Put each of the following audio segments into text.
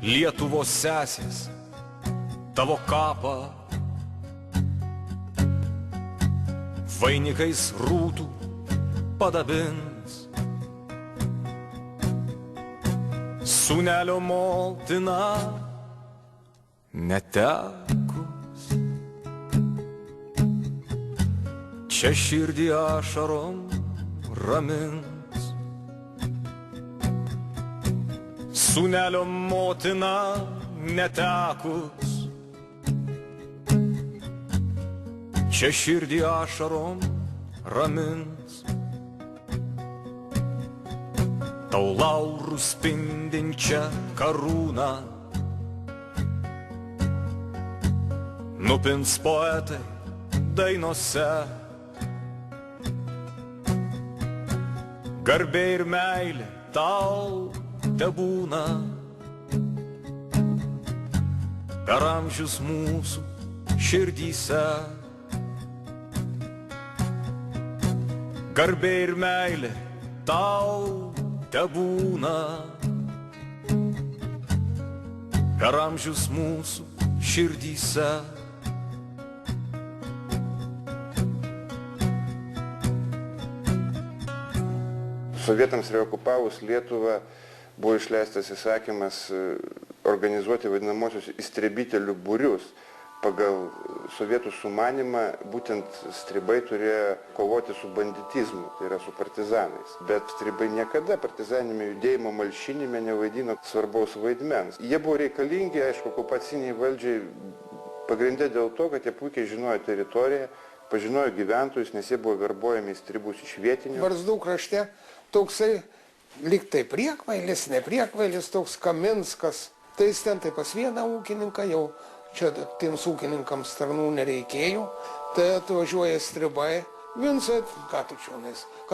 Lietuvos sesės, tavo kapą vainikais rūtų padabins. Sūnelio motina netekus, čia širdį ašarom ramins. Sūnelio motina netekus, čia širdį ašarom ramins. Tau laurų spindinčią karūną nupins poetai dainose. Garbė ir meilė tau tebūna per amžius mūsų širdyse. Garbė ir meilė tau tebūna per amžius mūsų širdyse. Sovietams reokupavus Lietuvą buvo išleistas įsakymas organizuoti vadinamosius įstribitelių būrius. Pagal sovietų sumanimą būtent stribai turėjo kovoti su banditizmu, tai yra su partizanais. Bet stribai niekada partizaninėme judėjimo malšinime nevaidino svarbaus vaidmens. Jie buvo reikalingi, aišku, okupaciniai valdžiai pagrinde dėl to, kad jie puikiai žinojo teritoriją, pažinojo gyventojus, nes jie buvo verbuojami į stribus iš vietinių. Barzdų krašte toksai lyg tai priekvailis, nepriekvailis, toks Kaminskas. Tai jis ten tai pas vieną ūkininką jau. Čia tiems ūkininkams tarnų nereikėjo, tai atvažiuoja stribai. Vincai, ką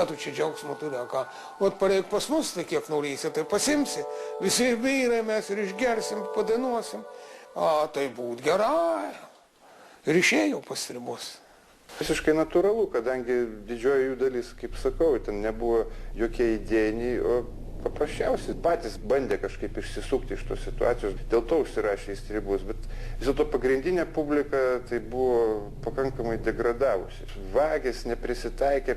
tu čia džiaugsmo turi, ką? Ot pareik pas mus, tai kiek norėsi, tai pasimsi. Visi vyrai mes ir išgersim, padainuosim. A, tai būt gerai. Ir išėjau pas stribus. Visiškai natūralu, kadangi didžioji jų dalis, kaip sakau, ten nebuvo jokie idėjiniai, o paprasčiausiai patys bandė kažkaip išsisukti iš tos situacijos, dėl to užsirašė į stribus, bet vis dėlto pagrindinė publika tai buvo pakankamai degradavusi. Vagės neprisitaikė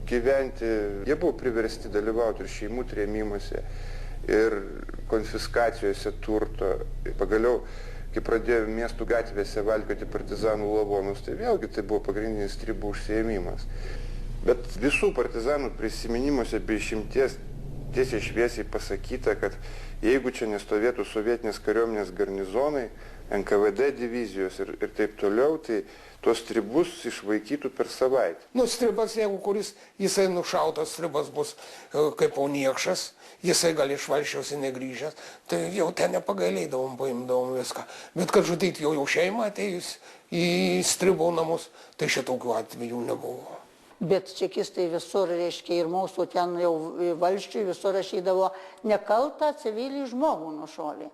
gyventi, jie buvo priversti dalyvauti ir šeimų trėmimuose, ir konfiskacijose turto. Pagaliau, kai pradėjo miestų gatvėse valkioti partizanų lavonus, tai vėlgi tai buvo pagrindinis stribų užsiėmimas. Bet visų partizanų prisiminimuose be išimties tiesiai šviesiai pasakyta, kad jeigu čia nestovėtų sovietinės kariuomenės garnizonai, NKVD divizijos ir taip toliau, tai tuos stribus išvaikytų per savaitę. Nu, stribas, jeigu kuris jisai nušautas, stribas bus kaip niekšas, jisai gal iš valsčiausi negrįžęs, tai jau ten nepagailėdavom, paimdavom viską. Bet kad žudyti jau šeimą atėjus į stribų namus, tai šitokių atvejų nebuvo. Bet čekistai visur, reiškia, ir mūsų ten jau valsčiui visur rašydavo nekaltą civilį žmogų nušolį.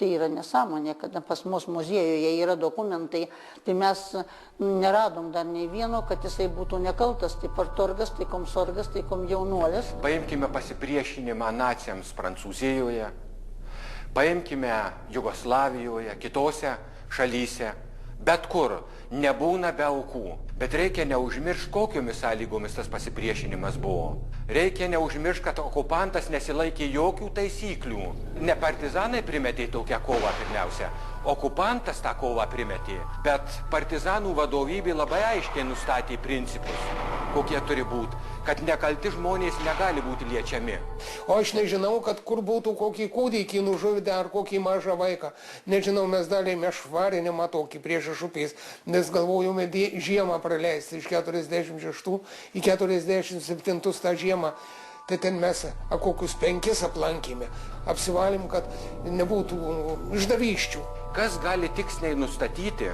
Tai yra nesąmonė, kad pas mus muziejuje yra dokumentai, tai mes neradom dar nei vieno, kad jisai būtų nekaltas, tai partorgas, tai komsorgas, tai komjaunuolis. Paimkime pasipriešinimą naciams Prancūzijoje, paimkime Jugoslavijoje, kitose šalyse, bet kur nebūna be aukų. Bet reikia neužmiršti, kokiomis sąlygomis tas pasipriešinimas buvo. Reikia neužmiršti, kad okupantas nesilaikė jokių taisyklių. Ne partizanai primetė tokią kovą pirmiausia, okupantas tą kovą primetė. Bet partizanų vadovybė labai aiškiai nustatė principus, kokie turi būti, kad nekalti žmonės negali būti liečiami. O aš nežinau, kad kur būtų kokį kūdikį nužudę ar kokį mažą vaiką. Nežinau, mes dalėme švarinimą tokį prieš šupiais, nes galvojome žiemą praleisti iš 46 į 47 tą žiemą. Tai ten mes kokius 5 aplankėme, apsivalėm, kad nebūtų išdavysčių. Kas gali tiksliai nustatyti,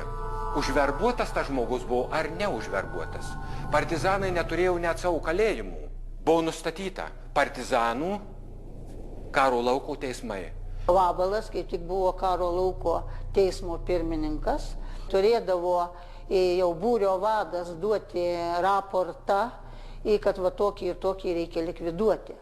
užverbuotas tas žmogus buvo ar neužverbuotas? Partizanai neturėjo net savo kalėjimų. Buvo nustatyta partizanų karo lauko teismai. Vabalas, kaip tik buvo karo lauko teismo pirmininkas, turėdavo jau būrio vadas duoti raportą, kad va tokį ir tokį reikia likviduoti.